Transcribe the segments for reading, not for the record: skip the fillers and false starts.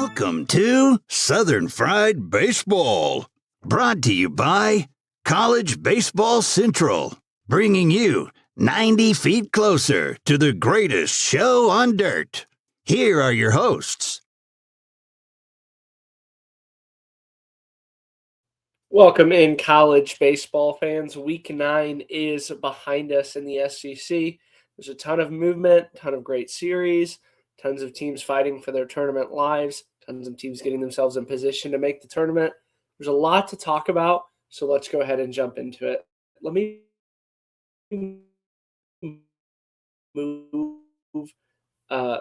Welcome to Southern Fried Baseball, brought to you by College Baseball Central, bringing you 90 feet closer to the greatest show on dirt. Here are your hosts. Welcome in, college baseball fans. Week 9 is behind us in the SEC. There's a ton of movement, ton of great series, tons of teams fighting for their tournament lives, tons of teams getting themselves in position to make the tournament. There's a lot to talk about, so let's go ahead and jump into it. Let me move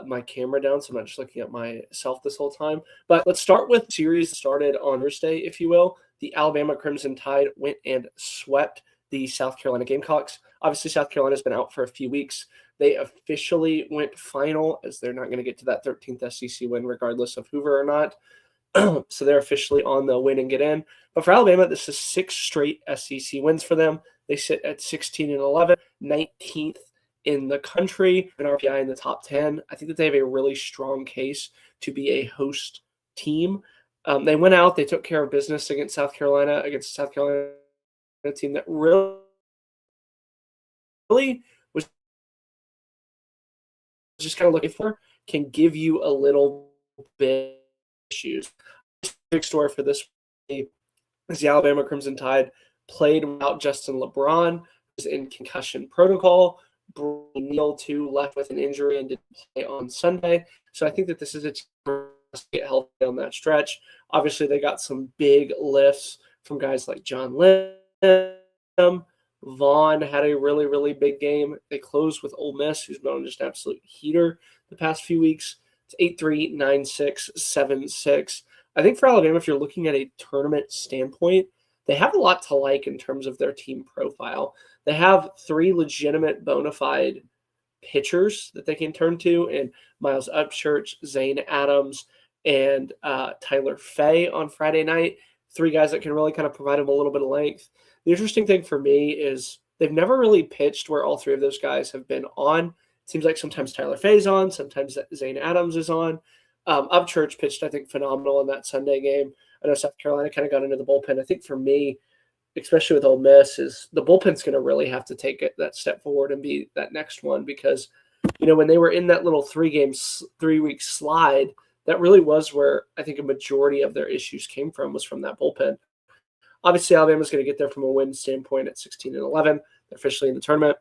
my camera down so I'm not just looking at myself this whole time. But let's start with series that started on Thursday, if you will. The Alabama Crimson Tide went and swept the South Carolina Gamecocks. Obviously, South Carolina's been out for a few weeks. They officially went final, as they're not going to get to that 13th SEC win regardless of Hoover or not. So they're officially on the win and get in. But for Alabama, this is 6 straight SEC wins for them. They sit at 16-11, 19th in the country, an RPI in the top 10. I think that they have a really strong case to be a host team. They went out, they took care of business against South Carolina, a team that really was just kind of looking for, can give you a little bit of issues. Big story for this is the Alabama Crimson Tide played without Justin LeBron, who's in concussion protocol. Neal, too, left with an injury and didn't play on Sunday. So I think that this is a team to get healthy on that stretch. Obviously, they got some big lifts from guys like John Lim. Vaughn had a really, really big game. They closed with Ole Miss, who's been on just an absolute heater the past few weeks. It's 8-3, 9-6, 7-6. I think for Alabama, if you're looking at a tournament standpoint, they have a lot to like in terms of their team profile. They have 3 legitimate bona fide pitchers that they can turn to, and Miles Upchurch, Zane Adams, and Tyler Fay on Friday night. 3 guys that can really kind of provide them a little bit of length. The interesting thing for me is they've never really pitched where all 3 of those guys have been on. It seems like sometimes Tyler Fay's on, sometimes Zane Adams is on. Upchurch pitched, I think, phenomenal in that Sunday game. I know South Carolina kind of got into the bullpen. I think for me, especially with Ole Miss, is the bullpen's going to really have to take that step forward and be that next one, because, when they were in that little 3-week slide, that really was where I think a majority of their issues came from, was from that bullpen. Obviously, Alabama's going to get there from a win standpoint at 16-11. They're officially in the tournament.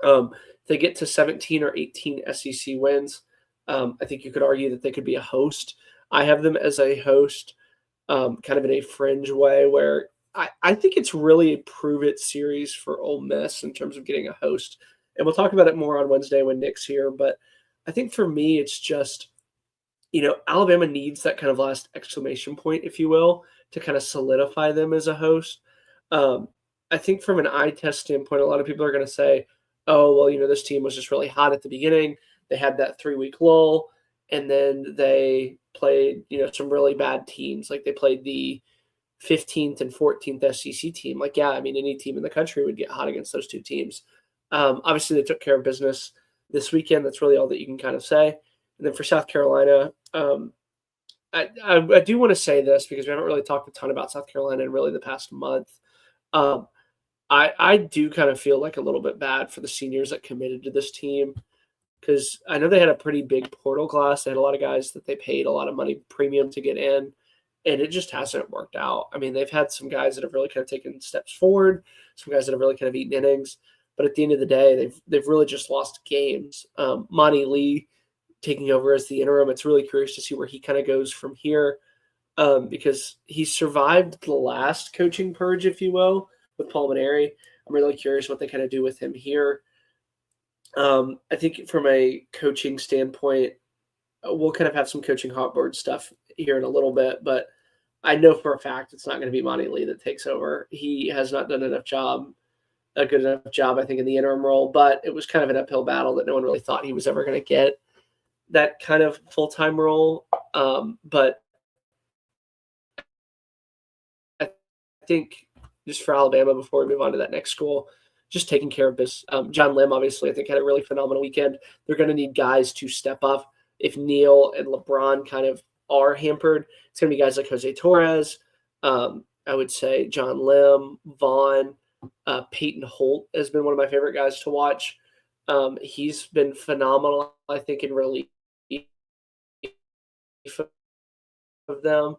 If they get to 17 or 18 SEC wins, I think you could argue that they could be a host. I have them as a host, kind of in a fringe way, where I think it's really a prove-it series for Ole Miss in terms of getting a host. And we'll talk about it more on Wednesday when Nick's here. But I think for me, it's just, Alabama needs that kind of last exclamation point, if you will, to kind of solidify them as a host. I think from an eye test standpoint, a lot of people are going to say, oh, well, this team was just really hot at the beginning. They had that 3-week lull, and then they played, some really bad teams. Like, they played the 15th and 14th SEC team. Like, yeah, I mean, any team in the country would get hot against those 2 teams. Obviously, they took care of business this weekend. That's really all that you can kind of say. And then for South Carolina, I do want to say this, because we haven't really talked a ton about South Carolina in really the past month. I do kind of feel like a little bit bad for the seniors that committed to this team, because I know they had a pretty big portal class. They had a lot of guys that they paid a lot of money premium to get in, and it just hasn't worked out. I mean, they've had some guys that have really kind of taken steps forward, some guys that have really kind of eaten innings, but at the end of the day, they've really just lost games. Monty Lee taking over as the interim, it's really curious to see where he kind of goes from here, because he survived the last coaching purge, if you will, with Paul Mainieri. I'm really curious what they kind of do with him here. I think from a coaching standpoint, we'll kind of have some coaching hotboard stuff here in a little bit, but I know for a fact it's not going to be Monty Lee that takes over. He has not done a good enough job, I think, in the interim role, but it was kind of an uphill battle that no one really thought he was ever going to get that kind of full-time role. But I think just for Alabama, before we move on to that next school, just taking care of this. John Lim, obviously, I think had a really phenomenal weekend. They're going to need guys to step up. If Neal and LeBron kind of are hampered, it's going to be guys like Jose Torres. I would say John Lim, Vaughn, Peyton Holt has been one of my favorite guys to watch. He's been phenomenal, I think, in relief of them.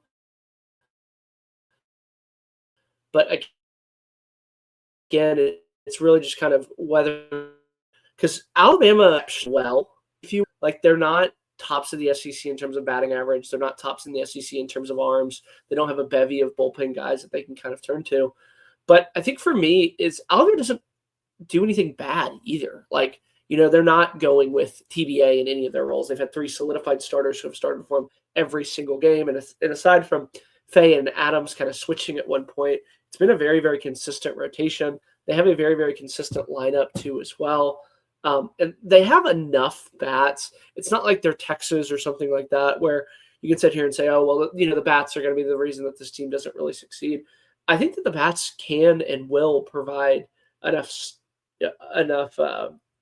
But again, it's really just kind of whether, because Alabama, well, if you like, they're not tops of the SEC in terms of batting average. They're not tops in the SEC in terms of arms. They don't have a bevy of bullpen guys that they can kind of turn to. But I think for me, is Alabama doesn't do anything bad either. Like, they're not going with TBA in any of their roles. They've had 3 solidified starters who have started for them every single game. And aside from Faye and Adams kind of switching at one point, it's been a very, very consistent rotation. They have a very, very consistent lineup too as well. And they have enough bats. It's not like they're Texas or something like that where you can sit here and say, oh, well, the bats are going to be the reason that this team doesn't really succeed. I think that the bats can and will provide enough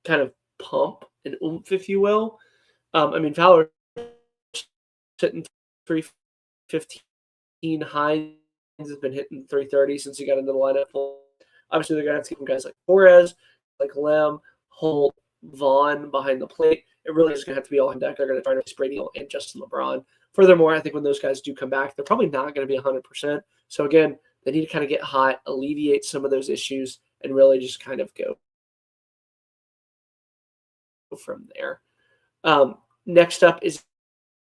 kind of pump and oomph, if you will. Fowler hitting 315. Hines has been hitting 330 since he got into the lineup. Obviously, they're going to have to keep guys like Torres, like Lem, Holt, Vaughn behind the plate. It really is going to have to be all on deck. They're going to try to face Brady and Justin LeBron. Furthermore, I think when those guys do come back, they're probably not going to be 100%. So again, they need to kind of get hot, alleviate some of those issues, and really just kind of go from there. Next up is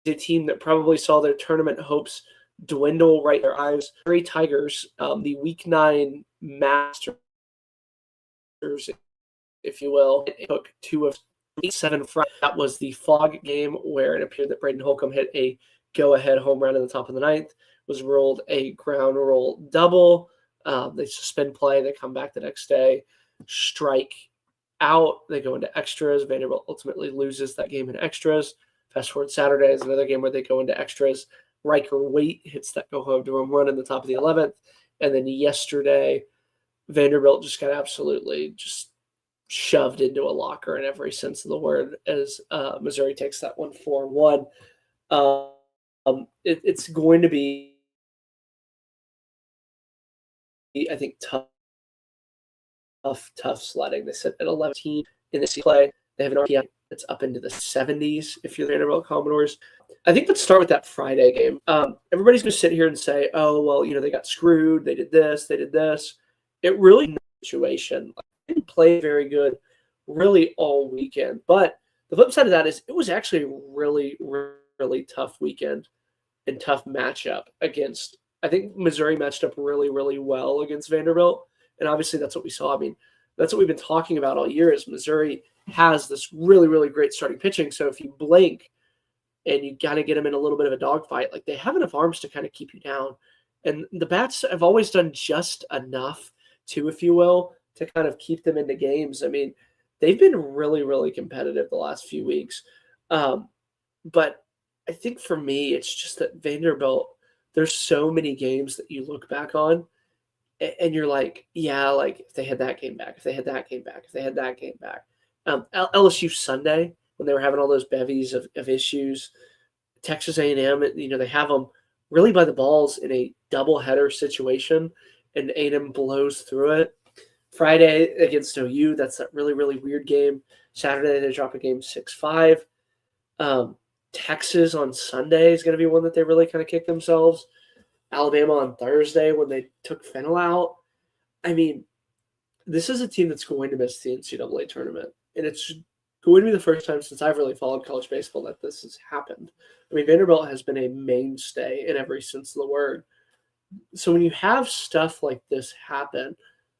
a team that probably saw their tournament hopes dwindle right in their eyes. Missouri Tigers, the Week 9 Masters, if you will. It took 2 of 7 Friday. That was the Fog game where it appeared that Braden Holcomb hit a go-ahead home run in the top of the 9th, was ruled a ground rule double. They suspend play. They come back the next day, strike out. They go into extras. Vanderbilt ultimately loses that game in extras. Fast forward Saturday is another game where they go into extras. Riker Waite hits that go-home run in the top of the 11th. And then yesterday, Vanderbilt just got absolutely just shoved into a locker in every sense of the word as Missouri takes that one 4-1. It's going to be, I think, tough sledding. They sit at 11 in the play. They have an RPM that's up into the 70s if you're the Vanderbilt Commodores. I think let's start with that Friday game. Everybody's going to sit here and say, oh, well, they got screwed. They did this. They did this. It really no situation. They didn't play very good really all weekend. But the flip side of that is it was actually a really, really tough weekend and tough matchup against, I think Missouri matched up really, really well against Vanderbilt. And obviously that's what we saw. That's what we've been talking about all year is Missouri has this really, really great starting pitching. So if you blink and you got to get them in a little bit of a dogfight, like they have enough arms to kind of keep you down. And the bats have always done just enough to, if you will, to kind of keep them into games. They've been really, really competitive the last few weeks. But I think for me, it's just that Vanderbilt, there's so many games that you look back on and you're like, yeah, like if they had that game back, if they had that game back, if they had that game back. LSU Sunday, when they were having all those bevies of issues, Texas A&M, they have them really by the balls in a doubleheader situation, and A&M blows through it. Friday against OU, that's that really, really weird game. Saturday, they drop a game 6-5. Texas on Sunday is going to be one that they really kind of kick themselves. Alabama on Thursday when they took Fennell out. This is a team that's going to miss the NCAA tournament. And it's going to be the first time since I've really followed college baseball that this has happened. Vanderbilt has been a mainstay in every sense of the word. So when you have stuff like this happen,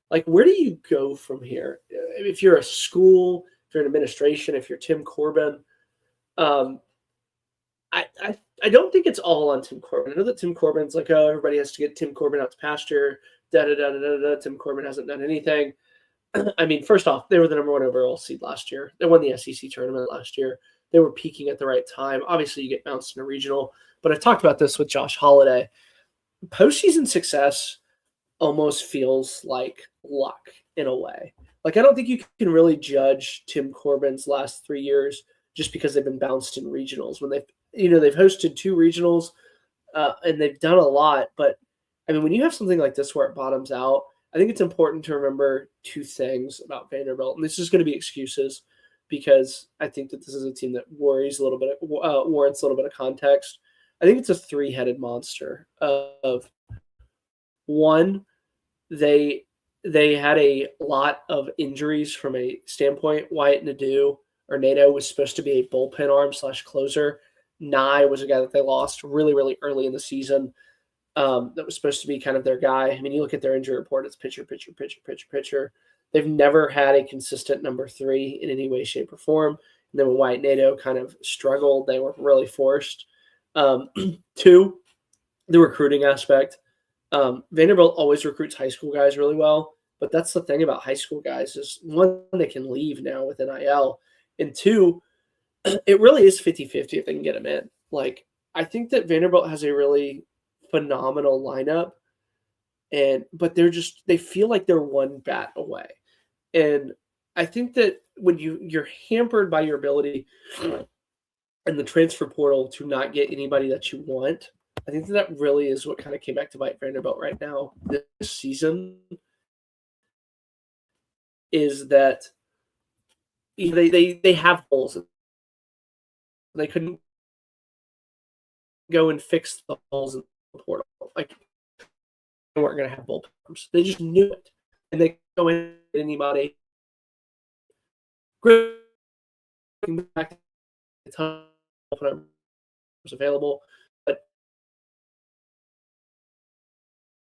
like where do you go from here? If you're a school, if you're an administration, if you're Tim Corbin, I don't think it's all on Tim Corbin. I know that Tim Corbin's like, oh, everybody has to get Tim Corbin out to pasture. Tim Corbin hasn't done anything. First off, they were the number 1 overall seed last year. They won the SEC tournament last year. They were peaking at the right time. Obviously, you get bounced in a regional. But I talked about this with Josh Holliday. Postseason success almost feels like luck in a way. Like, I don't think you can really judge Tim Corbin's last 3 years just because they've been bounced in regionals. When they've hosted 2 regionals, and they've done a lot. But I mean, when you have something like this where it bottoms out, I think it's important to remember 2 things about Vanderbilt, and this is going to be excuses because I think that this is a team that warrants a little bit of context. I think it's a 3-headed monster of one. They had a lot of injuries from a standpoint. Wyatt Nadeau was supposed to be a bullpen arm / closer. Nye was a guy that they lost really, really early in the season. That was supposed to be kind of their guy. I mean, you look at their injury report, it's pitcher, pitcher, pitcher, pitcher, pitcher. They've never had a consistent number 3 in any way, shape, or form. And then when Wyatt Nadeau kind of struggled, they were really forced. 2, the recruiting aspect. Vanderbilt always recruits high school guys really well, but that's the thing about high school guys is, 1, they can leave now with NIL, and 2, it really is 50-50 if they can get them in. Like, I think that Vanderbilt has a really phenomenal lineup, but they feel like they're one bat away. And I think that when you're hampered by your ability in the transfer portal to not get anybody that you want, I think that really is what kind of came back to bite Vanderbilt right now this season, is that they have holes. They couldn't go and fix the holes in the portal. Like, they weren't going to have bullpens. They just knew it. And they go in anybody. Back a ton of bullpen was available. But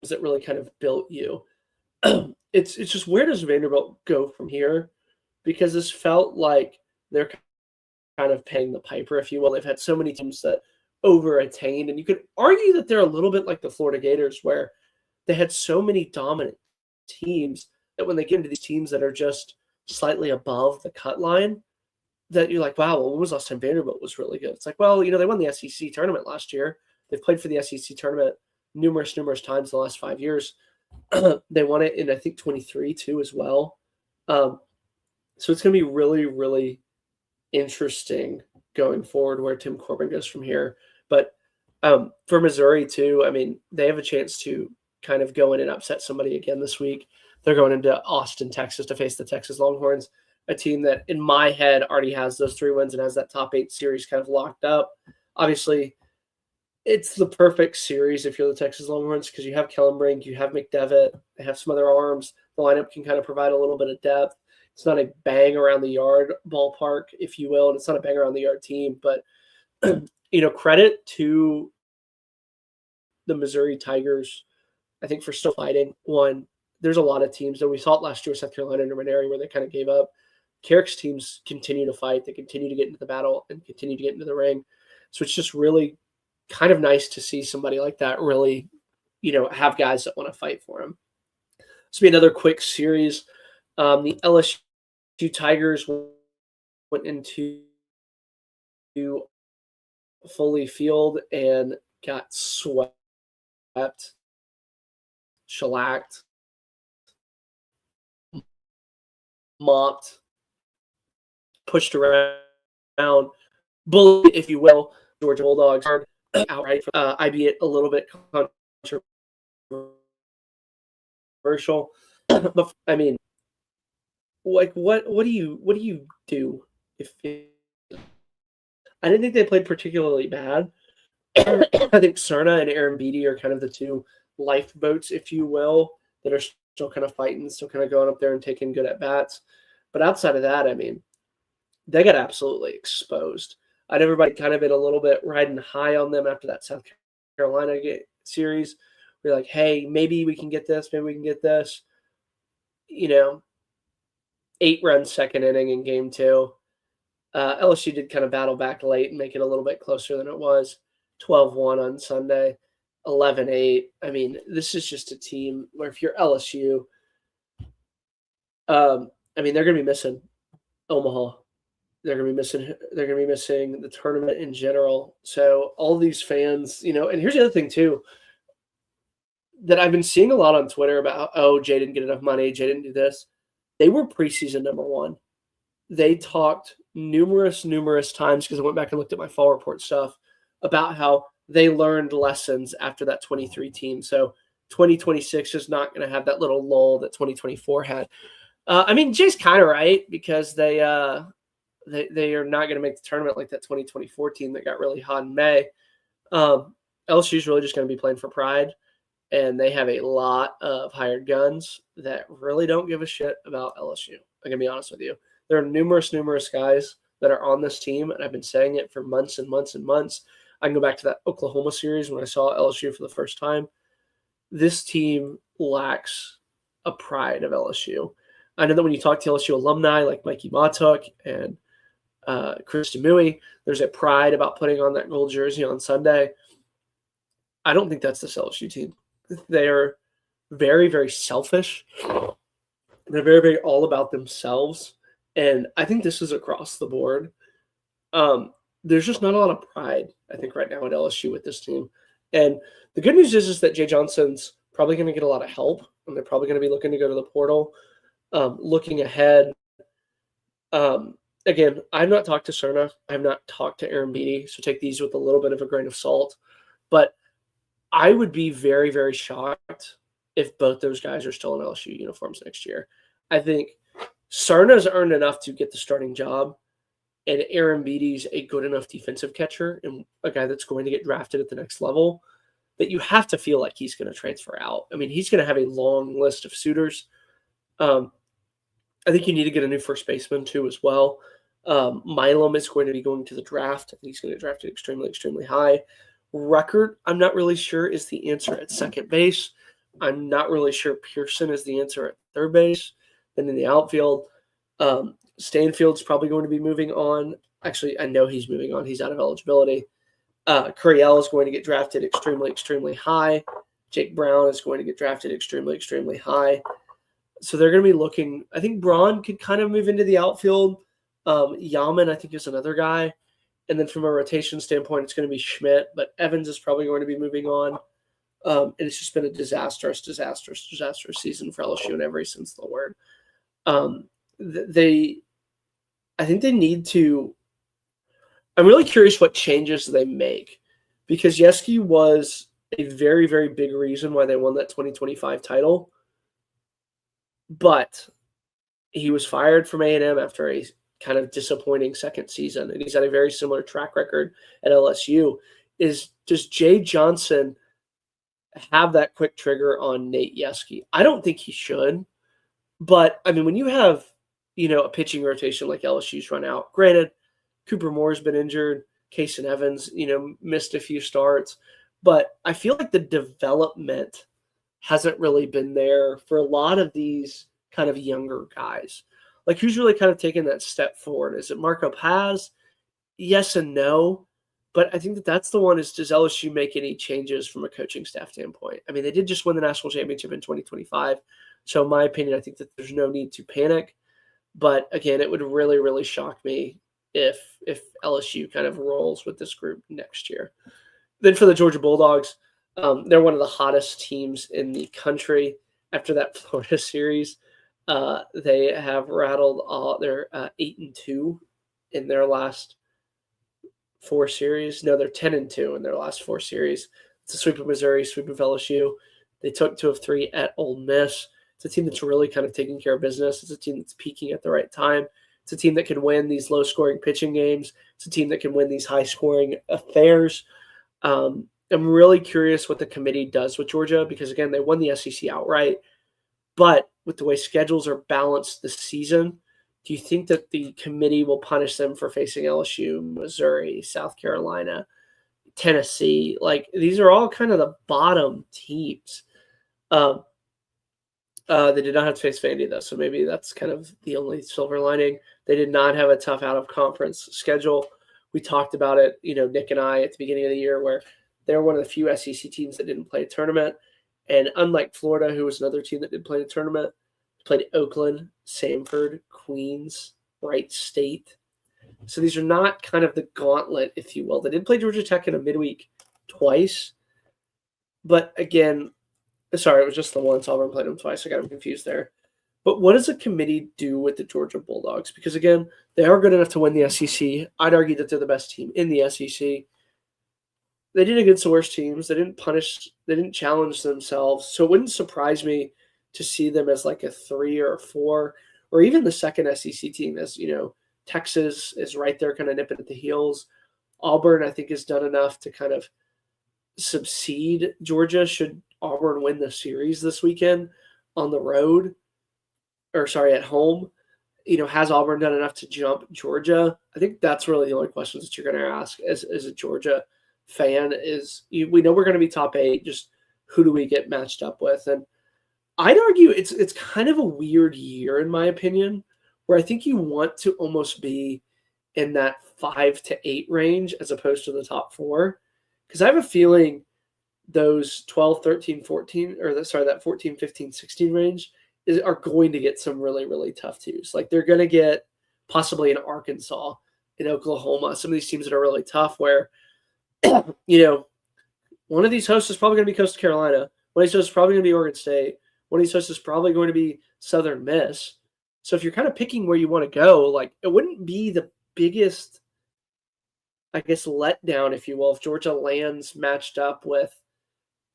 that really kind of built you. It's just, where does Vanderbilt go from here? Because this felt like they're kind of paying the piper, if you will. They've had so many teams that over-attained, and you could argue that they're a little bit like the Florida Gators, where they had so many dominant teams that when they get into these teams that are just slightly above the cut line, that you're like, wow, well, when was the last time Vanderbilt was really good? It's like, well, they won the SEC tournament last year. They've played for the SEC tournament numerous times in the last 5 years. They won it in, I think, 23 too as well. So it's going to be really, really interesting going forward where Tim Corbin goes from here. But for Missouri too, I mean, they have a chance to kind of go in and upset somebody again this week. They're going into Austin, Texas to face the Texas Longhorns, a team that in my head already has those 3 wins and has that top 8 series kind of locked up. Obviously, it's the perfect series if you're the Texas Longhorns because you have Kellenbrink, you have McDevitt, they have some other arms. The lineup can kind of provide a little bit of depth. It's not a bang around the yard ballpark, if you will, and it's not a bang around the yard team. But, credit to the Missouri Tigers, I think, for still fighting. One, there's a lot of teams that we saw it last year with South Carolina and Urban area where they kind of gave up. Carrick's teams continue to fight. They continue to get into the battle and continue to get into the ring. So it's just really kind of nice to see somebody like that really, have guys that want to fight for him. This will be another quick series. The LSU Tigers went into Foley Field and got swept, shellacked, mopped, pushed around, bullied, if you will. Georgia Bulldogs are outright, albeit a little bit controversial. But I mean, like, what do you do if I didn't think they played particularly bad. I think Cerna and Aaron Beatty are kind of the 2 lifeboats, if you will, that are still kind of fighting, still kind of going up there and taking good at bats. But outside of that, I mean, they got absolutely exposed. I'd everybody kind of been a little bit riding high on them after that South Carolina series. We're like, hey, maybe we can get this. Maybe we can get this. 8-run second inning in game 2. LSU did kind of battle back late and make it a little bit closer than it was. 12-1 on Sunday, 11-8. I mean, this is just a team where if you're LSU, they're going to be missing Omaha. They're going to be missing the tournament in general. So all these fans, and here's the other thing too, that I've been seeing a lot on Twitter about, Jay didn't get enough money, Jay didn't do this. They were preseason number 1. They talked numerous times, because I went back and looked at my fall report stuff, about how they learned lessons after that 23 team. So 2026 is not going to have that little lull that 2024 had. I mean, Jay's kind of right because they are not going to make the tournament like that 2024 team that got really hot in May. LSU is really just going to be playing for pride, and they have a lot of hired guns that really don't give a shit about LSU. I'm going to be honest with you. There are numerous guys that are on this team, and I've been saying it for months and months and months. I can go back to that Oklahoma series when I saw LSU for the first time. This team lacks a pride of LSU. I know that when you talk to LSU alumni like Mikey Matuk and Chris Demui, there's a pride about putting on that gold jersey on Sunday. I don't think that's this LSU team. They are very, very selfish. They're very, very all about themselves. And I think this is across the board. There's just not a lot of pride, I think, right now at LSU with this team. And the good news is that Jay Johnson's probably going to get a lot of help, and they're probably going to be looking to go to the portal. Looking ahead, again, I've not talked to Cerna. I have not talked to Aaron Beatty, so take these with a little bit of a grain of salt. But I would be very, very shocked if both those guys are still in LSU uniforms next year. I think Cerna's earned enough to get the starting job, and Aaron Beatty's a good enough defensive catcher and a guy that's going to get drafted at the next level that you have to feel like he's going to transfer out. I mean, he's going to have a long list of suitors. I think you need to get a new first baseman too as well. Milam is going to be going to the draft. I think he's going to get drafted extremely, extremely high. Record, I'm not really sure, is the answer at second base. I'm not really sure Pearson is the answer at third base. Then in the outfield, Stanfield's probably going to be moving on. Actually, I know he's moving on. He's out of eligibility. Curiel is going to get drafted extremely, extremely high. Jake Brown is going to get drafted extremely, extremely high. So they're going to be looking. I think Braun could kind of move into the outfield. Yaman, I think, is another guy. And then from a rotation standpoint, it's going to be Schmidt. But Evans is probably going to be moving on. And it's just been a disastrous season for LSU in every sense of the word. I think they need to. I'm really curious what changes they make, because Yeskie was a very, very big reason why they won that 2025 title. But he was fired from A&M after a kind of disappointing second season, and he's had a very similar track record at LSU. Does Jay Johnson have that quick trigger on Nate Yeskie? I don't think he should. But, I mean, when you have, a pitching rotation like LSU's run out, granted, Cooper Moore's been injured, Kason Evans, missed a few starts, but I feel like the development hasn't really been there for a lot of these kind of younger guys. Like, who's really kind of taken that step forward? Is it Marco Paz? Yes and no. But I think that's the one is, does LSU make any changes from a coaching staff standpoint? I mean, they did just win the national championship in 2025. So in my opinion, I think that there's no need to panic. But again, it would really, really shock me if LSU kind of rolls with this group next year. Then for the Georgia Bulldogs, they're one of the hottest teams in the country after that Florida series. They have rattled all. They're 8-2 in their last 4 series. No, they're 10-2 in their last 4 series. It's a sweep of Missouri, sweep of LSU. They took 2 of 3 at Ole Miss. It's a team that's really kind of taking care of business. It's a team that's peaking at the right time. It's a team that can win these low-scoring pitching games. It's a team that can win these high-scoring affairs. I'm really curious what the committee does with Georgia because, again, they won the SEC outright. But with the way schedules are balanced this season, do you think that the committee will punish them for facing LSU, Missouri, South Carolina, Tennessee? Like, these are all kind of the bottom teams. They did not have to face Vandy, though, so maybe that's kind of the only silver lining. They did not have a tough out-of-conference schedule. We talked about it, Nick and I at the beginning of the year, where they're one of the few SEC teams that didn't play a tournament. And unlike Florida, who was another team that did play a tournament, played Oakland, Samford, Queens, Wright State. So these are not kind of the gauntlet, if you will. They did play Georgia Tech in a midweek twice. But again, sorry, it was just the one. Auburn played them twice. I got them confused there. But what does a committee do with the Georgia Bulldogs? Because, again, they are good enough to win the SEC. I'd argue that they're the best team in the SEC. they did against the worst teams. They didn't challenge themselves. So it wouldn't surprise me to see them as like a 3 or a 4, or even the second SEC team. As Texas is right there, kind of nipping at the heels. Auburn, I think, has done enough to kind of subsede Georgia should Auburn win the series this weekend on the road, or sorry, at home. Has Auburn done enough to jump Georgia? I think that's really the only questions that you're going to ask as a Georgia fan. We know we're going to be top 8. Just who do we get matched up with? And I'd argue it's kind of a weird year, in my opinion, where I think you want to almost be in that 5 to 8 range as opposed to the top 4. Because I have a feeling those 12, 13, 14, that 14, 15, 16 range are going to get some really, really tough twos. Like they're going to get possibly in Arkansas, in Oklahoma, some of these teams that are really tough where, one of these hosts is probably going to be Coastal Carolina. One of these hosts is probably going to be Oregon State. One of these hosts is probably going to be Southern Miss. So if you're kind of picking where you want to go, like it wouldn't be the biggest, I guess, letdown, if you will, if Georgia lands matched up with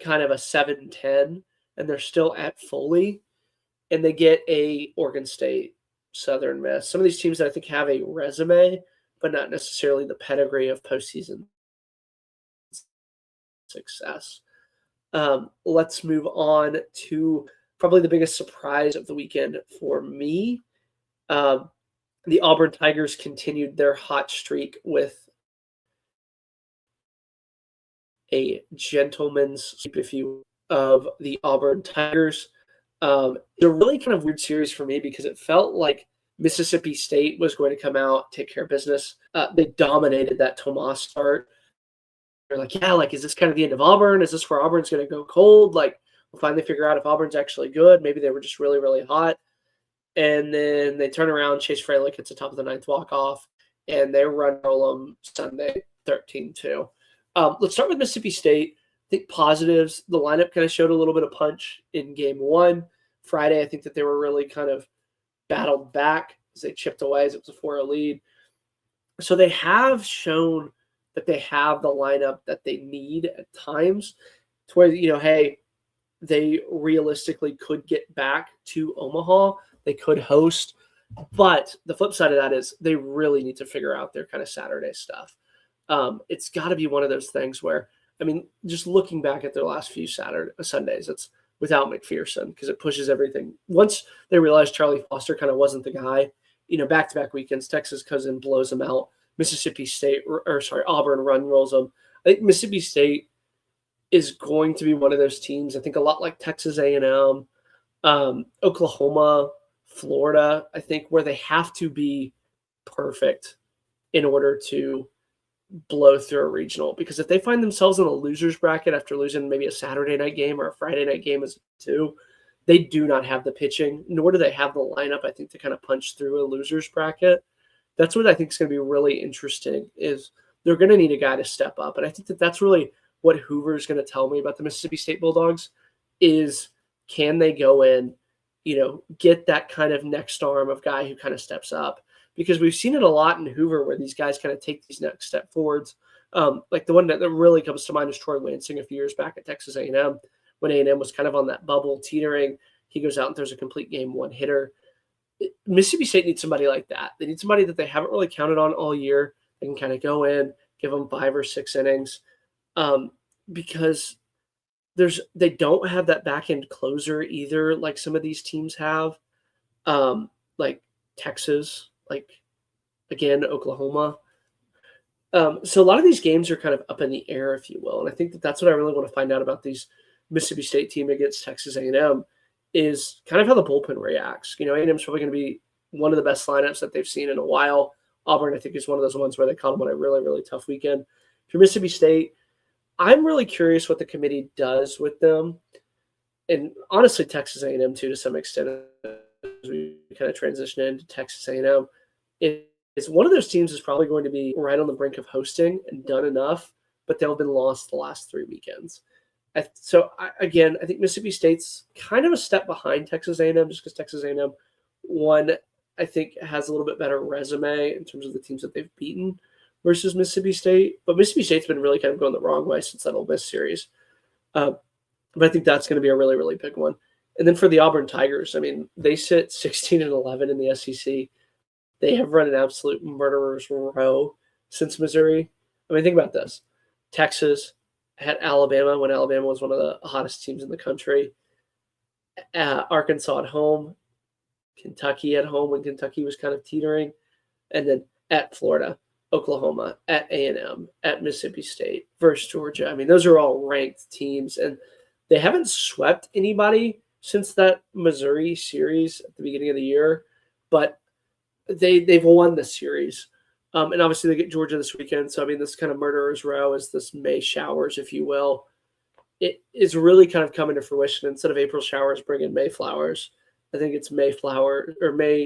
kind of a 7-10 and they're still at Foley and they get a Oregon State, Southern Miss. Some of these teams that I think have a resume, but not necessarily the pedigree of postseason success. Let's move on to probably the biggest surprise of the weekend for me. The Auburn Tigers continued their hot streak with a gentleman's sweep, if you will, of the Auburn Tigers. It's a really kind of weird series for me because it felt like Mississippi State was going to come out, take care of business. They dominated that Tomas start. They're like, yeah, like, is this kind of the end of Auburn? Is this where Auburn's going to go cold? Like, we'll finally figure out if Auburn's actually good. Maybe they were just really, really hot. And then they turn around, Chase Fralick hits the top of the 9th walk-off, and they run roll them Sunday 13-2. Let's start with Mississippi State. I think positives, the lineup kind of showed a little bit of punch in game 1. Friday, I think that they were really kind of battled back as they chipped away as it was a 4-0 lead. So they have shown that they have the lineup that they need at times to where, hey, they realistically could get back to Omaha. They could host. But the flip side of that is they really need to figure out their kind of Saturday stuff. It's got to be one of those things where, just looking back at their last few Sundays, it's without McPherson because it pushes everything. Once they realized Charlie Foster kind of wasn't the guy, back-to-back weekends, Texas comes in, blows them out. Auburn run rolls them. I think Mississippi State is going to be one of those teams, I think a lot like Texas A&M, Oklahoma, Florida, I think, where they have to be perfect in order to blow through a regional. Because if they find themselves in a loser's bracket after losing maybe a Saturday night game or a Friday night game as two, they do not have the pitching, nor do they have the lineup, I think, to kind of punch through a loser's bracket. That's what I think is going to be really interesting is they're going to need a guy to step up. And I think that that's really what Hoover is going to tell me about the Mississippi State Bulldogs is can they go in, get that kind of next arm of guy who kind of steps up. Because we've seen it a lot in Hoover where these guys kind of take these next step forwards. Like the one that really comes to mind is Troy Lansing a few years back at Texas A&M when A&M was kind of on that bubble teetering. He goes out and throws a complete game one hitter. Mississippi State needs somebody like that. They need somebody that they haven't really counted on all year. They can kind of go in, give them 5 or 6 innings because they don't have that back end closer either, like some of these teams have, like Texas, like again Oklahoma. So a lot of these games are kind of up in the air, if you will, and I think that that's what I really want to find out about these Mississippi State team against Texas A&M is kind of how the bullpen reacts. A&M is probably going to be one of the best lineups that they've seen in a while. Auburn, I think, is one of those ones where they caught them on a really, really tough weekend. For Mississippi State, I'm really curious what the committee does with them. And honestly, Texas A&M, too, to some extent, as we kind of transition into Texas A&M. It's one of those teams is probably going to be right on the brink of hosting and done enough, but they'll have been lost the last 3 weekends. I think Mississippi State's kind of a step behind Texas A&M just because Texas A&M, one, I think, has a little bit better resume in terms of the teams that they've beaten, versus Mississippi State. But Mississippi State's been really kind of going the wrong way since that Ole Miss series. But I think that's going to be a really, really big one. And then for the Auburn Tigers, I mean, they sit 16-11 in the SEC. They have run an absolute murderer's row since Missouri. I mean, think about this. Texas had Alabama when Alabama was one of the hottest teams in the country. Arkansas at home. Kentucky at home when Kentucky was kind of teetering. And then at Florida, Oklahoma, at A&M, at Mississippi State versus Georgia. I mean, those are all ranked teams. And they haven't swept anybody since that Missouri series at the beginning of the year, but they've won the series. And obviously they get Georgia this weekend. So, I mean, this kind of murderer's row is this May showers, if you will. It is really kind of coming to fruition. Instead of April showers bringing May flowers, I think it's May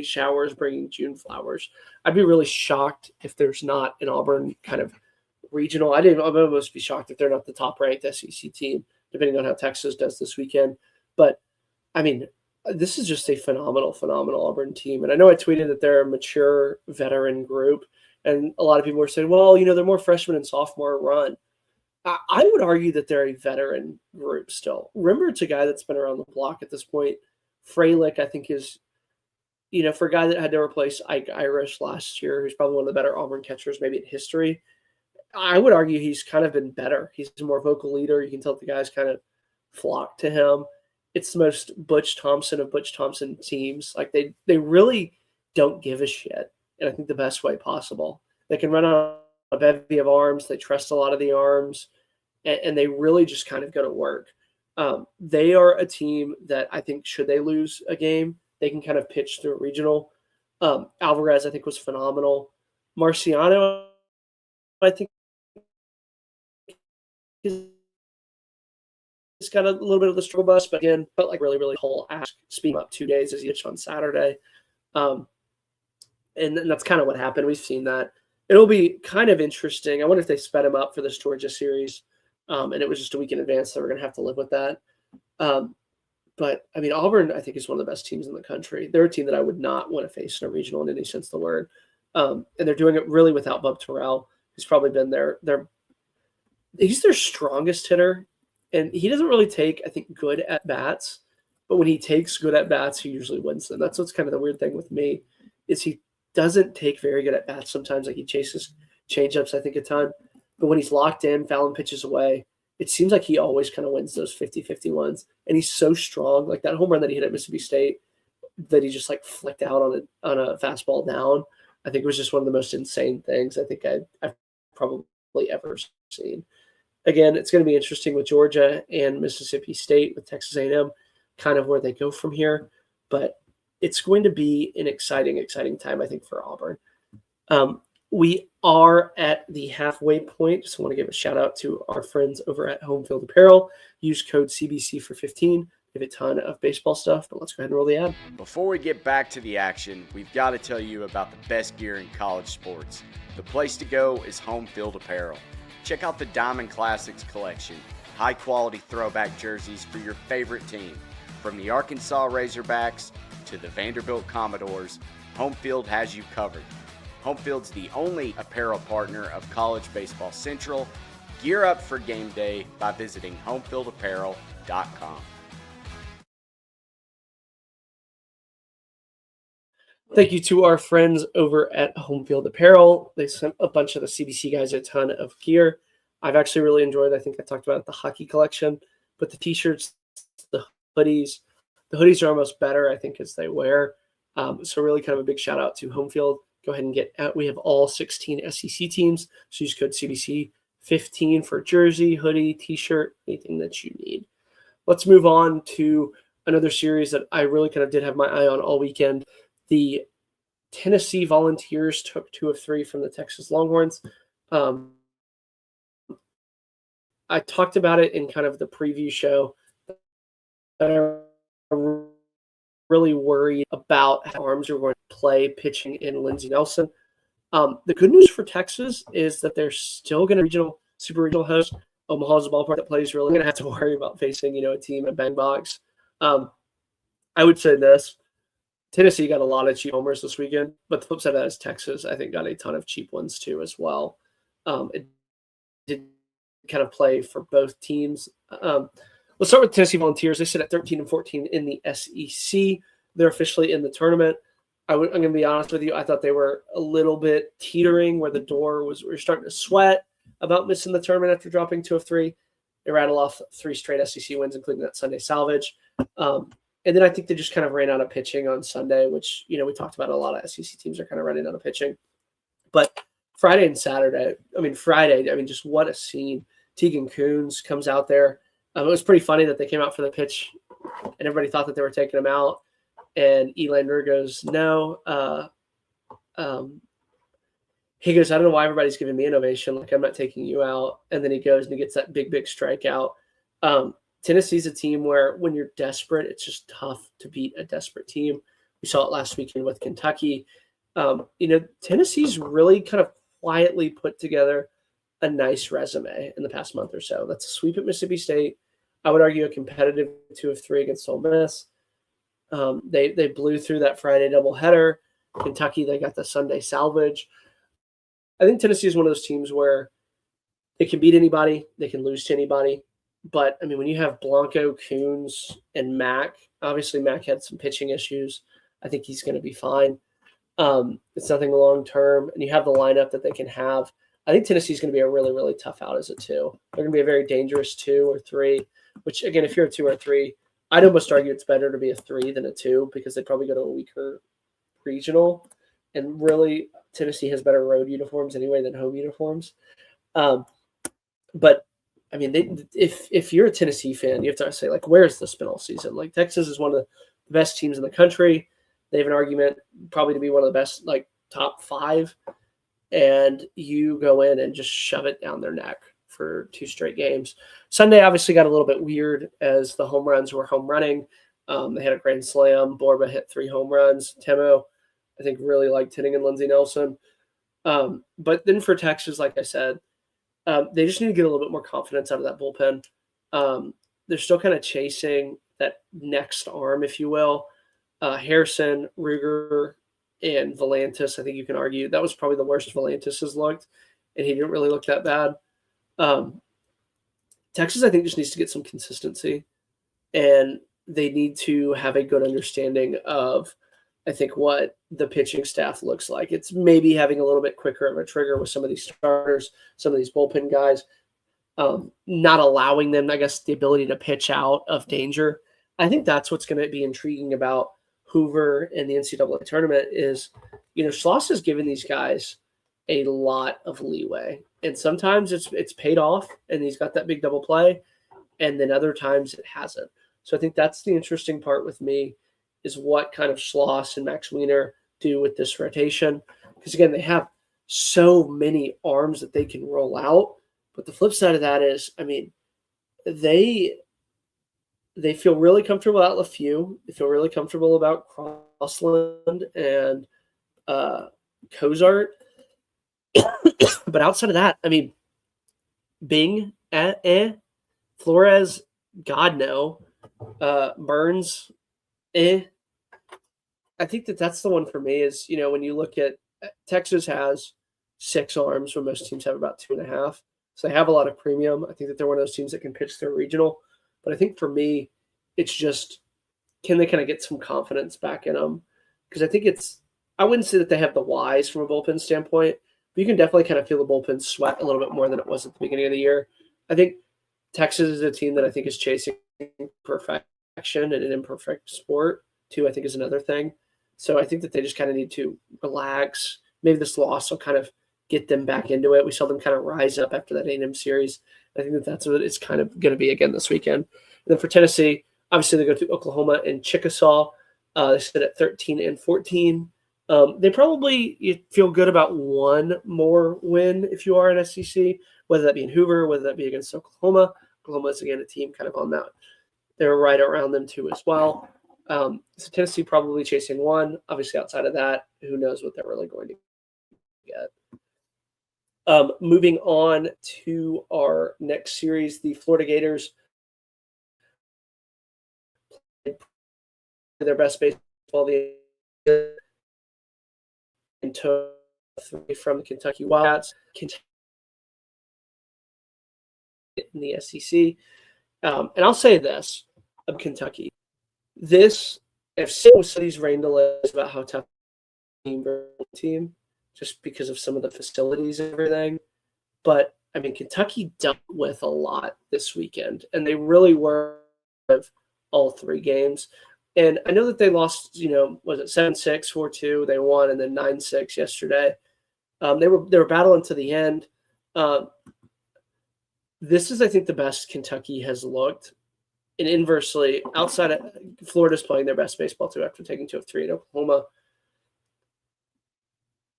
showers bringing June flowers. I'd be really shocked if there's not an Auburn kind of regional. I'd almost be shocked if they're not the top-ranked SEC team, depending on how Texas does this weekend. But, I mean, this is just a phenomenal, phenomenal Auburn team. And I know I tweeted that they're a mature veteran group, and a lot of people were saying, well, they're more freshman and sophomore run. I would argue that they're a veteran group still. Remember, a guy that's been around the block at this point. Freilich, I think, is, for a guy that had to replace Ike Irish last year, who's probably one of the better Auburn catchers maybe in history, I would argue he's kind of been better. He's a more vocal leader. You can tell the guys kind of flock to him. It's the most Butch Thompson of Butch Thompson teams. Like, they really don't give a shit in, I think, the best way possible. They can run on a bevy of arms. They trust a lot of the arms, and they really just kind of go to work. They are a team that I think, should they lose a game, they can kind of pitch through a regional. Alvarez, I think, was phenomenal. Marciano, I think, is got a little bit of the struggle bus, but again, felt like really, really whole ask. Speed up 2 days as he pitched on Saturday. And that's kind of what happened. We've seen that. It'll be kind of interesting. I wonder if they sped him up for this Georgia series. And it was just a week in advance, so we're going to have to live with that. But, I mean, Auburn, I think, is one of the best teams in the country. They're a team that I would not want to face in a regional in any sense of the word. And they're doing it really without Bub Terrell, who's probably been he's their strongest hitter. And he doesn't really take, I think, good at-bats. But when he takes good at-bats, he usually wins them. That's what's kind of the weird thing with me, is he doesn't take very good at-bats sometimes. Like, he chases change-ups, I think, a ton. But when he's locked in, fouling pitches away, it seems like he always kind of wins those 50-50 ones. And he's so strong. Like that home run that he hit at Mississippi State that he just like flicked out on a fastball down, I think was just one of the most insane things I think I've probably ever seen. Again, it's going to be interesting with Georgia and Mississippi State, with Texas A&M, kind of where they go from here. But it's going to be an exciting, exciting time, I think, for Auburn. We are at the halfway point. So I want to give a shout out to our friends over at Home Field Apparel. Use code CBC for 15. We have a ton of baseball stuff, but let's go ahead and roll the ad. Before we get back to the action, we've got to tell you about the best gear in college sports. The place to go is Home Field Apparel. Check out the Diamond Classics collection. High-quality throwback jerseys for your favorite team. From the Arkansas Razorbacks to the Vanderbilt Commodores, Home Field has you covered. Home Field's the only apparel partner of College Baseball Central. Gear up for game day by visiting homefieldapparel.com. Thank you to our friends over at Home Field Apparel. They sent a bunch of the CBC guys a ton of gear. I've actually really enjoyed, I think I talked about it, the hockey collection, but the t-shirts, the hoodies are almost better, I think, as they wear. So really kind of a big shout out to Home Field. Go ahead and get out. We have all 16 SEC teams. So use code CBC 15 for jersey, hoodie, t-shirt, anything that you need. Let's move on to another series that I really kind of did have my eye on all weekend. The Tennessee Volunteers took 2 of 3 from the Texas Longhorns. I talked about it in kind of the preview show. I'm really worried about how arms are going to play pitching in Lindsey Nelson. The good news for Texas is that they're still going to super regional host. Omaha's a ballpark that plays really going to have to worry about facing, a team at Bang Box. I would say this. Tennessee got a lot of cheap homers this weekend, but the flip side of that is Texas, I think, got a ton of cheap ones too as well. It did kind of play for both teams. Let's start with Tennessee Volunteers. They sit at 13-14 in the SEC. They're officially in the tournament. I'm going to be honest with you. I thought they were a little bit teetering where the door was. We were starting to sweat about missing the tournament after dropping 2 of 3. They rattle off 3 straight SEC wins, including that Sunday salvage. And then I think they just kind of ran out of pitching on Sunday, which, we talked about a lot of SEC teams are kind of running out of pitching. But Friday, just what a scene. Tegan Coons comes out there. It was pretty funny that they came out for the pitch and everybody thought that they were taking him out. And Elander goes, no. He goes, I don't know why everybody's giving me an ovation. Like, I'm not taking you out. And then he goes and he gets that big, big strikeout. Tennessee's a team where when you're desperate, it's just tough to beat a desperate team. We saw it last weekend with Kentucky. Tennessee's really kind of quietly put together a nice resume in the past month or so. That's a sweep at Mississippi State. I would argue a competitive 2 of 3 against Ole Miss. They blew through that Friday doubleheader. Kentucky, they got the Sunday salvage. I think Tennessee is one of those teams where they can beat anybody, they can lose to anybody. But, when you have Blanco, Coons, and Mack, obviously Mack had some pitching issues. I think he's going to be fine. It's nothing long-term, and you have the lineup that they can have. I think Tennessee's going to be a really, really tough out as a 2. They're going to be a very dangerous 2 or 3, which, again, if you're a 2 or 3, I'd almost argue it's better to be a 3 than a 2 because they'd probably go to a weaker regional. And really, Tennessee has better road uniforms anyway than home uniforms. But if you're a Tennessee fan, you have to say, like, where's the spin all season? Like, Texas is one of the best teams in the country. They have an argument probably to be one of the best, like, top 5. And you go in and just shove it down their neck for 2 straight games. Sunday obviously got a little bit weird as the home runs were home running. They had a grand slam. Borba hit 3 home runs. Temo, I think, really liked hitting in Lindsey Nelson. But then for Texas, like I said, they just need to get a little bit more confidence out of that bullpen. They're still kind of chasing that next arm, if you will. Harrison, Ruger, and Volantis, I think you can argue that was probably the worst Volantis has looked, and he didn't really look that bad. Texas, I think, just needs to get some consistency, and they need to have a good understanding of, I think, what the pitching staff looks like. It's maybe having a little bit quicker of a trigger with some of these starters, some of these bullpen guys, not allowing them, I guess, the ability to pitch out of danger. I think that's what's going to be intriguing about Hoover and the NCAA tournament is, Schloss has given these guys a lot of leeway. And sometimes it's paid off and he's got that big double play. And then other times it hasn't. So I think that's the interesting part with me is what kind of Schloss and Max Wiener do with this rotation. Because, again, they have so many arms that they can roll out. But the flip side of that is, they feel really comfortable about LeFew. They feel really comfortable about Crossland and Cozart. But outside of that, Bing, Flores, God no. Burns, I think that's the one for me is, when you look at Texas has 6 arms where most teams have about 2.5. So they have a lot of premium. I think that they're one of those teams that can pitch their regional. But I think for me, it's just, can they kind of get some confidence back in them? Because I think I wouldn't say that they have the whys from a bullpen standpoint, but you can definitely kind of feel the bullpen sweat a little bit more than it was at the beginning of the year. I think Texas is a team that I think is chasing perfection in an imperfect sport, too, I think is another thing. So I think that they just kind of need to relax. Maybe this loss will kind of get them back into it. We saw them kind of rise up after that A&M series. I think that that's what it's kind of going to be again this weekend. And then for Tennessee, obviously they go to Oklahoma and Chickasaw. They sit at 13-14. They you feel good about one more win if you are an SEC, whether that be in Hoover, whether that be against Oklahoma. Oklahoma is, again, a team kind of on that. They're right around them too as well. So Tennessee probably chasing one. Obviously outside of that, who knows what they're really going to get. Moving on to our next series, the Florida Gators played their best baseball and took 3 from the Kentucky Wildcats. in the SEC. And I'll say this of Kentucky. I've seen cities rain delays about how tough team just because of some of the facilities and everything. But, I mean, Kentucky dealt with a lot this weekend, and they really were of all three games. And I know that they lost, was it 7-6, 4-2? They won, and then 9-6 yesterday. They were battling to the end. This is, I think, the best Kentucky has looked. And inversely, outside of Florida's playing their best baseball too after taking 2 of 3 at Oklahoma.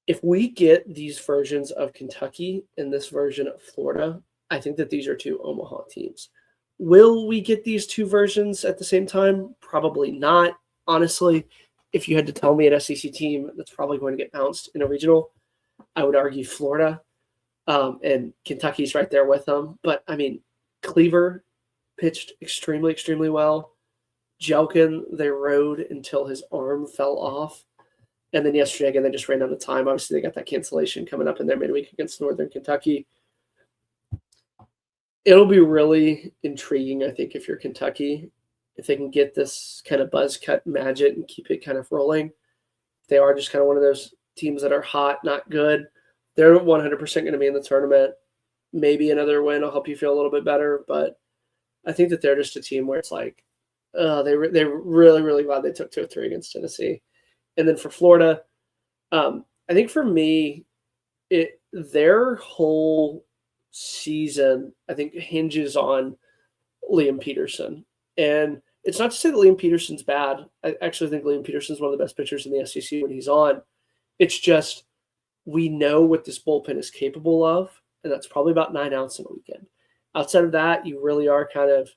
If we get these versions of Kentucky and this version of Florida, I think that these are two Omaha teams. Will we get these two versions at the same time? Probably not. Honestly, if you had to tell me an SEC team that's probably going to get bounced in a regional, I would argue Florida. And Kentucky's right there with them. But, I mean, Cleaver pitched extremely, extremely well. Jelkin, they rode until his arm fell off. And then yesterday, again, they just ran out of time. Obviously, they got that cancellation coming up in their midweek against Northern Kentucky. It'll be really intriguing, I think, if you're Kentucky, if they can get this kind of buzz cut magic and keep it kind of rolling. They are just kind of one of those teams that are hot, not good. They're 100% going to be in the tournament. Maybe another win will help you feel a little bit better, but I think that they're just a team where it's like, they're really, really glad they took 2 of 3 against Tennessee. And then for Florida, I think for me, their whole season, I think, hinges on Liam Peterson. And it's not to say that Liam Peterson's bad. I actually think Liam Peterson's one of the best pitchers in the SEC when he's on. It's just we know what this bullpen is capable of, and that's probably about 9 outs in a weekend. Outside of that, you really are kind of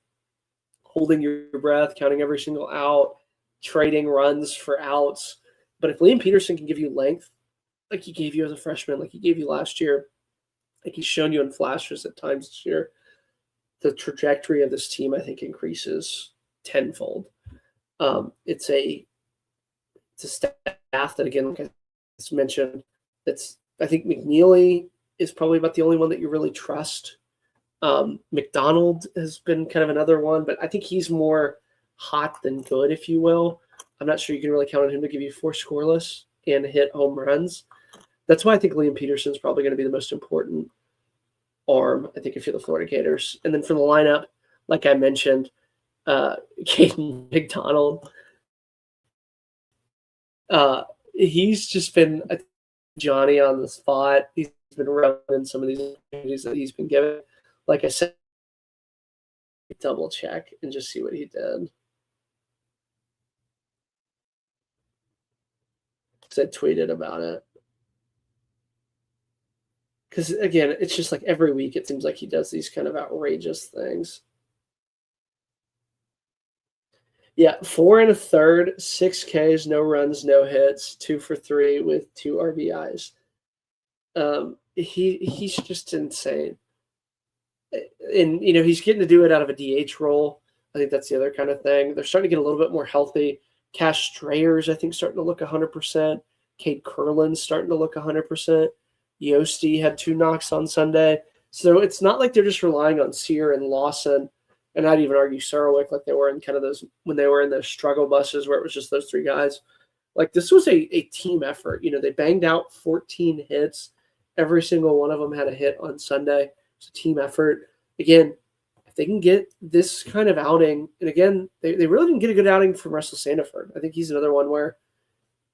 holding your breath, counting every single out, trading runs for outs. But if Liam Peterson can give you length, like he gave you as a freshman, like he gave you last year, like he's shown you in flashes at times this year, the trajectory of this team, I think, increases tenfold. It's a staff that, again, like I just mentioned, I think McNeely is probably about the only one that you really trust. McDonald has been kind of another one, but I think he's more hot than good, if you will. I'm not sure you can really count on him to give you 4 scoreless and hit home runs. That's why I think Liam Peterson's probably going to be the most important arm, I think, if you're the Florida Gators. And then for the lineup, like I mentioned, Caden McDonald, he's just been Johnny on the spot. He's been running some of these opportunities that he's been given. Like I said, double check and just see what he did. I tweeted about it. Because, again, it's just like every week it seems like he does these kind of outrageous things. Yeah, 4 1/3, 6 Ks, no runs, no hits, 2 for 3 with 2 RBIs. He's just insane. And, he's getting to do it out of a DH role. I think that's the other kind of thing. They're starting to get a little bit more healthy. Cash Strayer's, I think, starting to look 100%. Cade Curlin's starting to look 100%. Yosti had 2 knocks on Sunday. So it's not like they're just relying on Sear and Lawson, and I'd even argue Sarwick, like they were in kind of those when they were in those struggle buses where it was just those 3 guys. Like, this was a team effort. They banged out 14 hits. Every single one of them had a hit on Sunday. It's a team effort. Again, if they can get this kind of outing, and again, they really didn't get a good outing from Russell Sandiford. I think he's another one where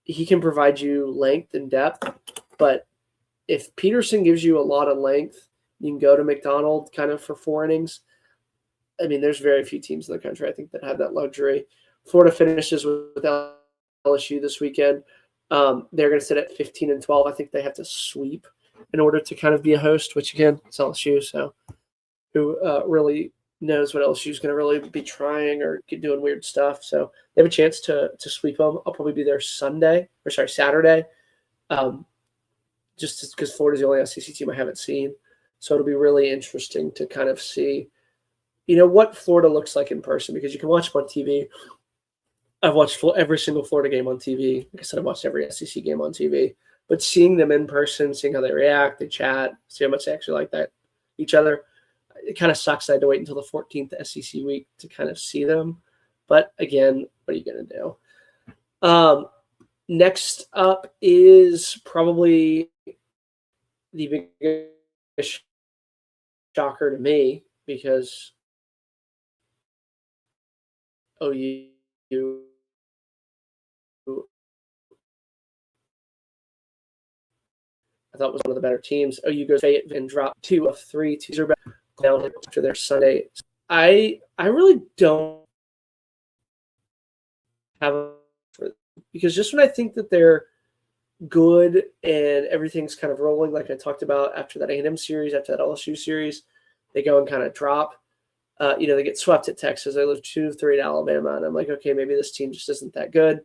he can provide you length and depth, but if Peterson gives you a lot of length, you can go to McDonald kind of for 4 innings. I mean, there's very few teams in the country, I think, that have that luxury. Florida finishes with LSU this weekend. They're going to sit at 15-12. I think they have to sweep in order to kind of be a host, which, again, it's LSU, so who really knows what LSU is going to really be trying or doing weird stuff. So they have a chance to sweep them. I'll probably be there Saturday. Just because Florida's the only SEC team I haven't seen. So it'll be really interesting to kind of see, what Florida looks like in person, because you can watch them on TV. I've watched every single Florida game on TV. Like I said, I've watched every SEC game on TV. But seeing them in person, seeing how they react, they chat, see how much they actually like each other, it kind of sucks that I had to wait until the 14th SEC week to kind of see them. But again, what are you going to do? Next up is probably the biggest shocker to me because OU I thought was one of the better teams. OU goes Fayetteville and dropped 2 of 3. 2 are down after their Sunday. I really don't have because just when I think that they're good and everything's kind of rolling, like I talked about after that A&M series, after that LSU series, they go and kind of drop. They get swept at Texas. They lose 2-3 to Alabama, and I'm like, okay, maybe this team just isn't that good.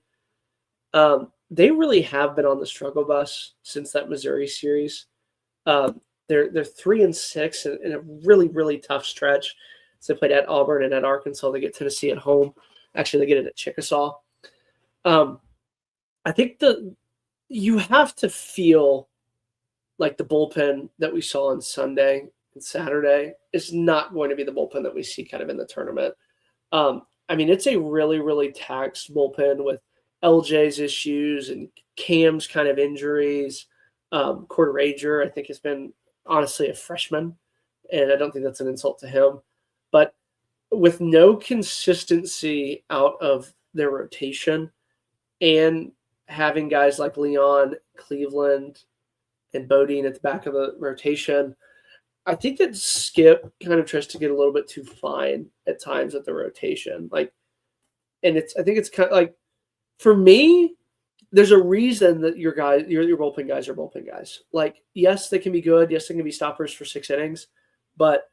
They really have been on the struggle bus since that Missouri series. They're 3-6 in a really, really tough stretch. So they played at Auburn and at Arkansas. They get Tennessee at home. Actually, they get it at Chickasaw. I think you have to feel like the bullpen that we saw on Sunday and Saturday is not going to be the bullpen that we see kind of in the tournament. It's a really, really taxed bullpen with LJ's issues and Cam's kind of injuries. Cord Rager, I think, has been honestly a freshman, and I don't think that's an insult to him. But with no consistency out of their rotation and having guys like Leon, Cleveland, and Bodine at the back of the rotation, I think that Skip kind of tries to get a little bit too fine at times at the rotation. I think it's kind of like, for me, there's a reason that your bullpen guys are bullpen guys. Like, yes, they can be good. Yes, they can be stoppers for 6 innings, but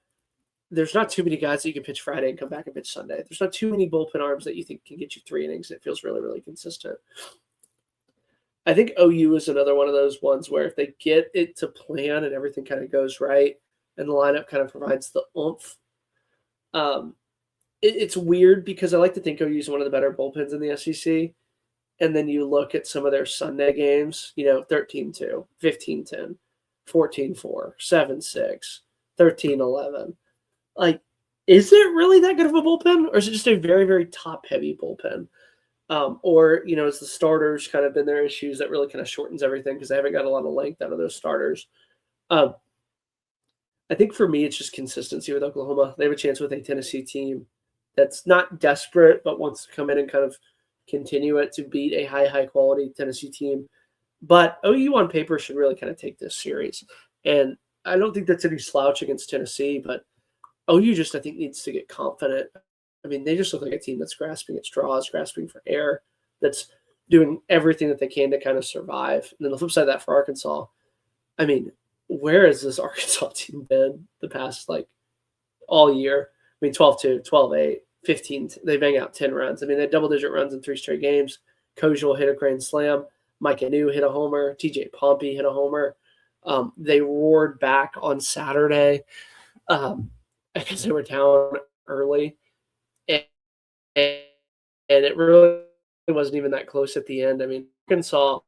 there's not too many guys that you can pitch Friday and come back and pitch Sunday. There's not too many bullpen arms that you think can get you 3 innings. It feels really, really consistent. I think OU is another one of those ones where if they get it to plan and everything kind of goes right and the lineup kind of provides the oomph, it's weird because I like to think OU is one of the better bullpens in the SEC. And then you look at some of their Sunday games, 13-2, 15-10, 14-4, 7-6, 13-11. Like, is it really that good of a bullpen? Or is it just a very, very top-heavy bullpen? It's the starters kind of been their issues that really kind of shortens everything because they haven't got a lot of length out of those starters. I think for me, it's just consistency with Oklahoma. They have a chance with a Tennessee team that's not desperate, but wants to come in and kind of continue it to beat a high quality Tennessee team. But OU on paper should really kind of take this series. And I don't think that's any slouch against Tennessee, but OU just, I think, needs to get confident. They just look like a team that's grasping at straws, grasping for air, that's doing everything that they can to kind of survive. And then the flip side of that for Arkansas, where has this Arkansas team been the past, all year? 12-2, 12-8, 15. They bang out 10 runs. They had double-digit runs in 3 straight games. Kozel hit a grand slam. Mike Anu hit a homer. TJ Pompey hit a homer. They roared back on Saturday because they were down early. And it really wasn't even that close at the end. Arkansas,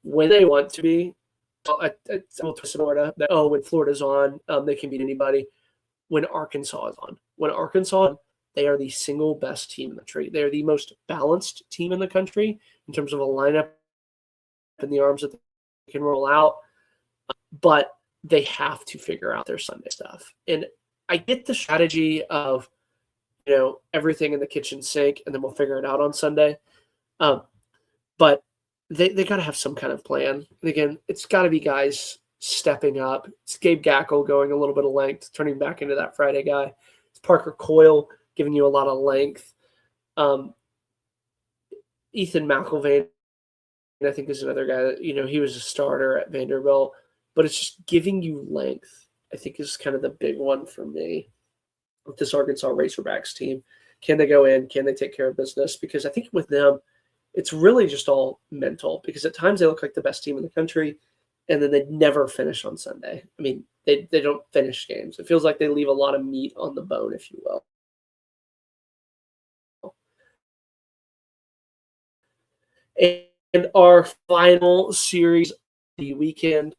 when they want to be, Florida, when Florida's on, they can beat anybody. When Arkansas is on, they are the single best team in the country. They are the most balanced team in the country in terms of a lineup and the arms that they can roll out. But they have to figure out their Sunday stuff. And I get the strategy of, everything in the kitchen sink, and then we'll figure it out on Sunday. But they got to have some kind of plan. And again, it's got to be guys stepping up. It's Gabe Gackle going a little bit of length, turning back into that Friday guy. It's Parker Coyle giving you a lot of length. Ethan McElvain, I think, is another guy that, he was a starter at Vanderbilt. But it's just giving you length, I think, is kind of the big one for me with this Arkansas Razorbacks team. Can they go in? Can they take care of business? Because I think with them, it's really just all mental, because at times they look like the best team in the country, and then they never finish on Sunday. They don't finish games. It feels like they leave a lot of meat on the bone, if you will. And our final series of the weekend,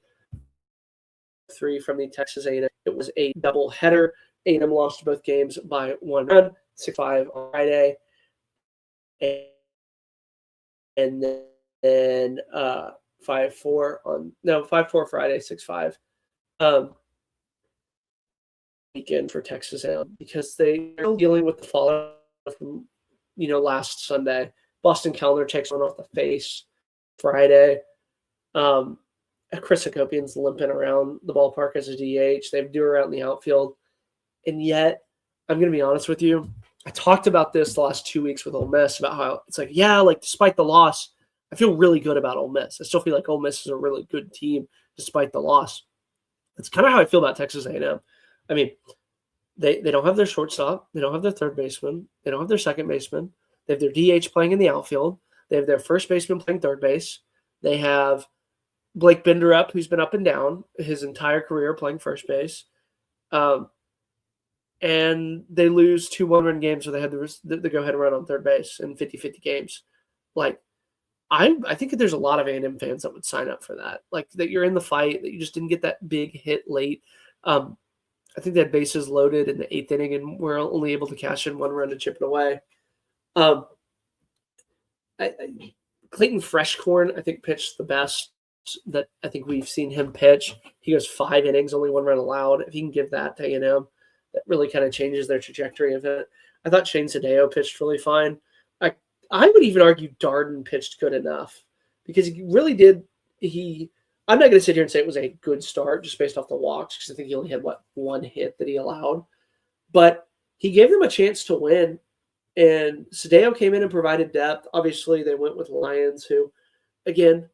3 from the Texas A&M. It was a doubleheader. A&M lost both games by 1 run, 6-5 on Friday, and then 5-4 Friday, 6-5 weekend for Texas A&M because they're dealing with the fallout from last Sunday. Boston Kellner takes one off the face Friday. Chris Hakopian's limping around the ballpark as a DH. They have Dewar out in the outfield. And yet, I'm going to be honest with you, I talked about this the last 2 weeks with Ole Miss about how it's like, despite the loss, I feel really good about Ole Miss. I still feel like Ole Miss is a really good team despite the loss. That's kind of how I feel about Texas A&M. I mean, they don't have their shortstop. They don't have their third baseman. They don't have their second baseman. They have their DH playing in the outfield. They have their first baseman playing third base. They have Blake Binderup, who's been up and down his entire career playing first base. And they lose 2 one-run games where they had the go-ahead run on third base in 50-50 games. Like, I think that there's a lot of A&M fans that would sign up for that. Like, that you're in the fight, that you just didn't get that big hit late. I think they had bases loaded in the 8th inning and were only able to cash in 1 run to chip it away. Clayton Freshcorn, I think, pitched the best that I think we've seen him pitch. He goes 5 innings, only 1 run allowed. If he can give that to A&M, that really kind of changes their trajectory of it. I thought Shane Sadeo pitched really fine. I would even argue Darden pitched good enough because he really did. I'm not going to sit here and say it was a good start just based off the walks because I think he only had, 1 hit that he allowed. But he gave them a chance to win. And Sadeo came in and provided depth. Obviously, they went with Lyons, who, again,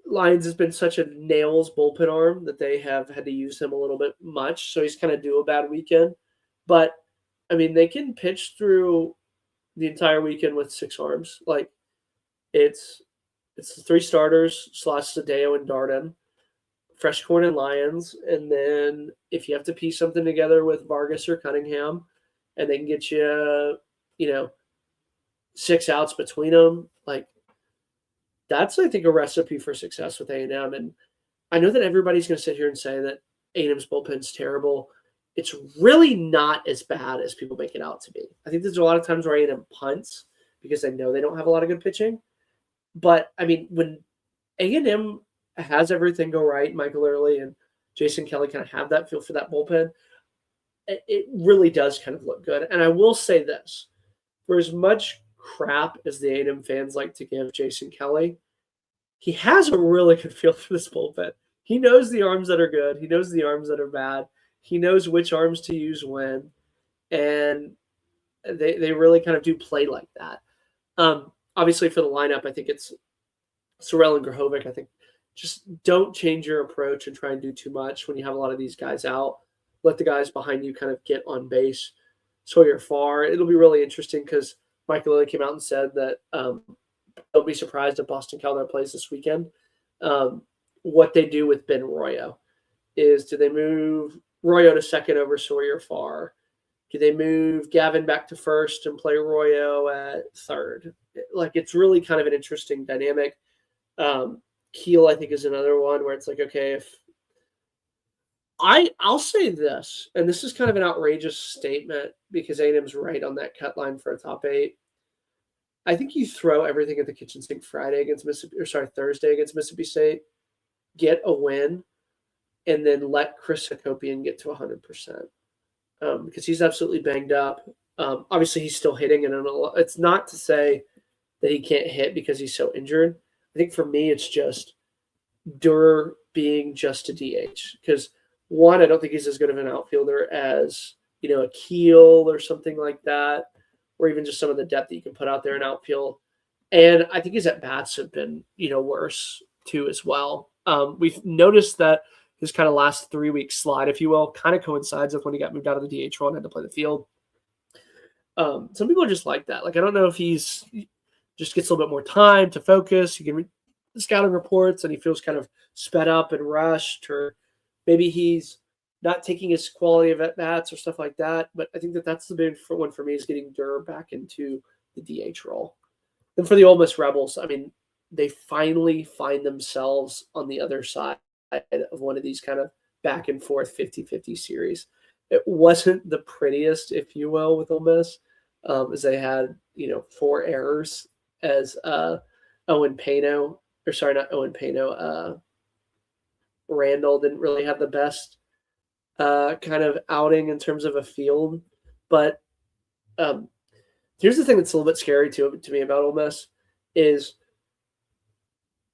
Lyons has been such a nails bullpen arm that they have had to use him a little bit much. So he's kind of due a bad weekend. But, I mean, they can pitch through the entire weekend with 6 arms. Like, it's the 3 starters, Sadeo and Darden, Freshcorn and Lyons. And then if you have to piece something together with Vargas or Cunningham, and they can get you, 6 outs between them, like, that's, I think, a recipe for success with A&M. And I know that everybody's going to sit here and say that A&M's bullpen's terrible. It's really not as bad as people make it out to be. I think there's a lot of times where A&M punts because they know they don't have a lot of good pitching. But, I mean, when A&M has everything go right, Michael Early and Jason Kelly kind of have that feel for that bullpen, it really does kind of look good. And I will say this. For as much crap as the A&M fans like to give Jason Kelly, he has a really good feel for this bullpen. He knows the arms that are good. He knows the arms that are bad. He knows which arms to use when. And they really kind of do play like that. Obviously, for the lineup, I think it's Sorrell and Grahovic. I think just don't change your approach and try and do too much when you have a lot of these guys out. Let the guys behind you kind of get on base. Sawyer Farr. It'll be really interesting because Michael Lilly came out and said that don't be surprised if Boston Kellner plays this weekend. What they do with Ben Royo is, do they move Royo to second over Sawyer Farr? Do they move Gavin back to first and play Royo at third? Like, it's really kind of an interesting dynamic. Keel, I think, is another one where it's like, okay, if I'll say this, and this is kind of an outrageous statement because A&M's right on that cut line for a top 8. I think you throw everything at the kitchen sink Thursday against Mississippi State, get a win, and then let Chris Hakopian get to 100%. Because he's absolutely banged up. Obviously, he's still hitting, and it's not to say that he can't hit because he's so injured. I think for me, it's just Dewar being just a DH. Because, one, I don't think he's as good of an outfielder as, a Keel or something like that, or even just some of the depth that you can put out there in outfield. And I think his at-bats have been, worse, too, as well. We've noticed that his kind of last 3-week slide, if you will, kind of coincides with when he got moved out of the DH role and had to play the field. Some people are just like that. Like, I don't know if he's just gets a little bit more time to focus. He can read the scouting reports and he feels kind of sped up and rushed, or maybe he's not taking his quality of at-bats or stuff like that. But I think that's the big one for me, is getting Dewar back into the DH role. Then for the Ole Miss Rebels, I mean, they finally find themselves on the other side of one of these kind of back and forth 50-50 series. It wasn't the prettiest, if you will, with Ole Miss, as they had, 4 errors as Owen Pano, or sorry, not Owen Pano, Randall didn't really have the best kind of outing in terms of a field. But here's the thing that's a little bit scary to me about Ole Miss is,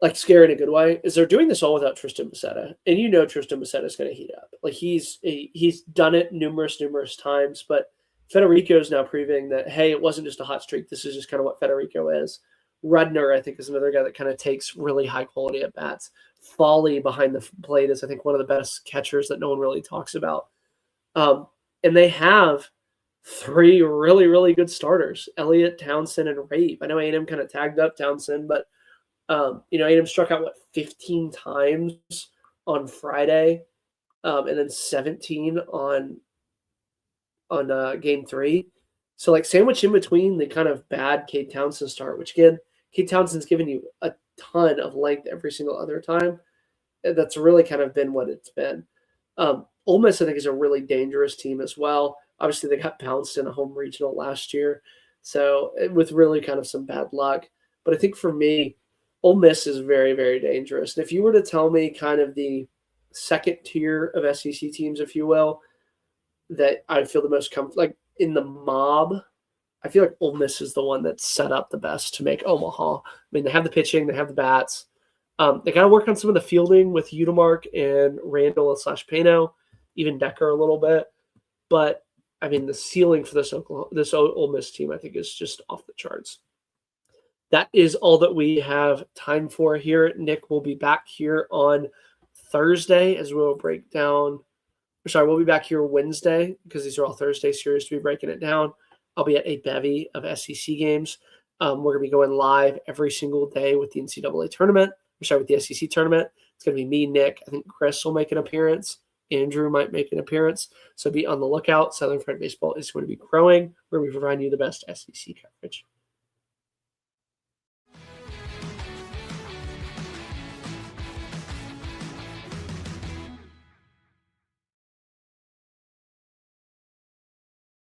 like, scary in a good way, is they're doing this all without Tristan Bissetta. And Tristan Bissetta is going to heat up. Like, he's done it numerous times, but Federico is now proving that, hey, it wasn't just a hot streak. This is just kind of what Federico is. Rudner, I think, is another guy that kind of takes really high quality at bats. Foley behind the plate is, I think, one of the best catchers that no one really talks about. And they have 3 really, really good starters: Elliott, Townsend, and Rabe. I know A&M kind of tagged up Townsend, but A&M struck out 15 times on Friday, and then 17 on game 3. So, like, sandwiched in between the kind of bad Cade Townsend start, which, again, Cade Townsend's given you a ton of length every single other time. That's really kind of been what it's been. Ole Miss, I think, is a really dangerous team as well. Obviously, they got bounced in a home regional last year, so with really kind of some bad luck. But I think for me, Ole Miss is very, very dangerous. And if you were to tell me kind of the second tier of SEC teams, if you will, that I feel the most comfortable, like in the mob, I feel like Ole Miss is the one that's set up the best to make Omaha. I mean, they have the pitching, they have the bats. They got to work on some of the fielding with Udemark and Randall / Pano, even Decker a little bit. But, I mean, the ceiling for this Ole Miss team, I think, is just off the charts. That is all that we have time for here. Nick will be back here on Thursday as we'll break down. We'll be back here Wednesday because these are all Thursday series to be breaking it down. I'll be at a bevy of SEC games. We're going to be going live every single day with the NCAA tournament. With the SEC tournament. It's going to be me, Nick. I think Chris will make an appearance. Andrew might make an appearance. So be on the lookout. Southern Fried Baseball is going to be growing. We're going to be providing you the best SEC coverage.